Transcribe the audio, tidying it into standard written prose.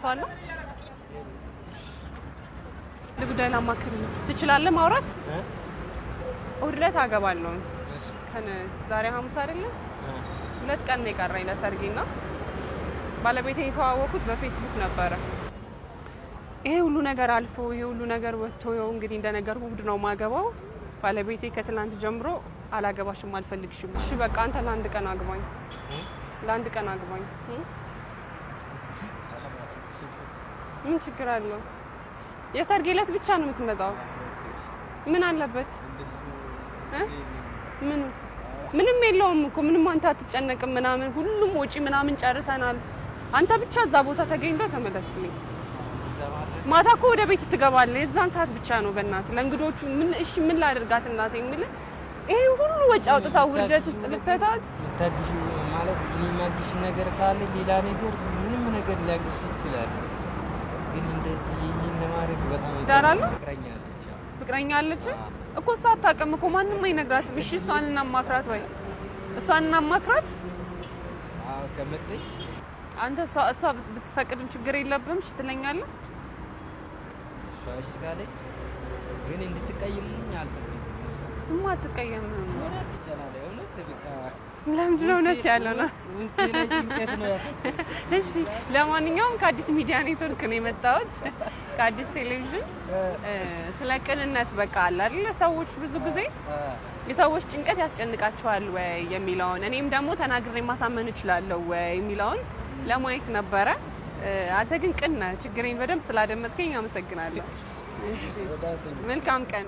ሰዋላ ለጉዳይ ለማከር ትችላለህ ማውራት ወድለት አገባለሁ ከነ ዛሬ ሐሙስ አይደለ 2 ቀን ነው የቀረኝ ለሰርጌና ባለቤቴ የተዋወቁት በፌስቡክ ነበር ይሄ ሁሉ ነገር አልፎ ይሄ ሁሉ ነገር ወጥቶ ይው እንግዲህ እንደነገርኩ ውድ ነው ማገባው ባለቤቴ ከትላንት ጀምሮ አላገባሽም አልፈልግሽም እሺ በቃ አንተ ለአንድ ቀን አግባኝ ምን ችግር አለው የሰርጌ ዕለት ብቻ ነው የምትመጣው ምን አለበት ምንም የለውም እኮ ምንም አንተ አትጨነቅም ምናምን ሁሉም ወጪ ምናምን ጨርሰናል አንተ ብቻ እዛ ቦታ ተገኝተህ ተመለስልኝ ማታ እኮ ወደ ቤት ትገባለህ የዛን ሰዓት ብቻ ነው በእናት ለእንግዶቹ ምን ላደርጋት እናቴ የሚል ይሄ ሁሉ ወጪ አውጥታው ውርደት ውስጥ ልትታት ታግሽ ማለት የሚማግሽ ነገር ካለ ሌላ ነገር ምንም ነገር ሊያግሽ ይችላል ግን እንደዚህ ይሄን ለማድረግ በጣም ፍቅረኛ አለች እኮ ሳታቀም እኮ ማንንም አይነግራትም እሺ እሷንና ማክራት ወይ እሷንና ማክራት ከመጥች አንተ እሷ ብትፈቅድም ችግር የለብም እሺ ትለኛለህ እሷ ካለች ግን እንድትቀየምኝ አልፈልግም ስማ አትቀየምም ወለት ይችላል ወለት በቃ ለምንድነው እውነት ያለው ነው እሺ ለማንኛውም ከአዲስ ሚዲያ ኔትወርክ ነው የመጣሁት ከአዲስ ቴሌቪዥን ስለ ቅንነት በቃ አለ አይደል ሰዎች ብዙ ጊዜ የሰዎች ጭንቀት ያስጨንቃቸዋል ወይ የሚለውን እኔም ደግሞ ተናግሬ ማሳመን እችላለሁ ወይ የሚለውን ለማየት ነበረ አንተ ግን ቅን ነህ ችግሬን በደንብ ስላደመጥከኝ አመሰግናለሁ እሺ መልካም ቀን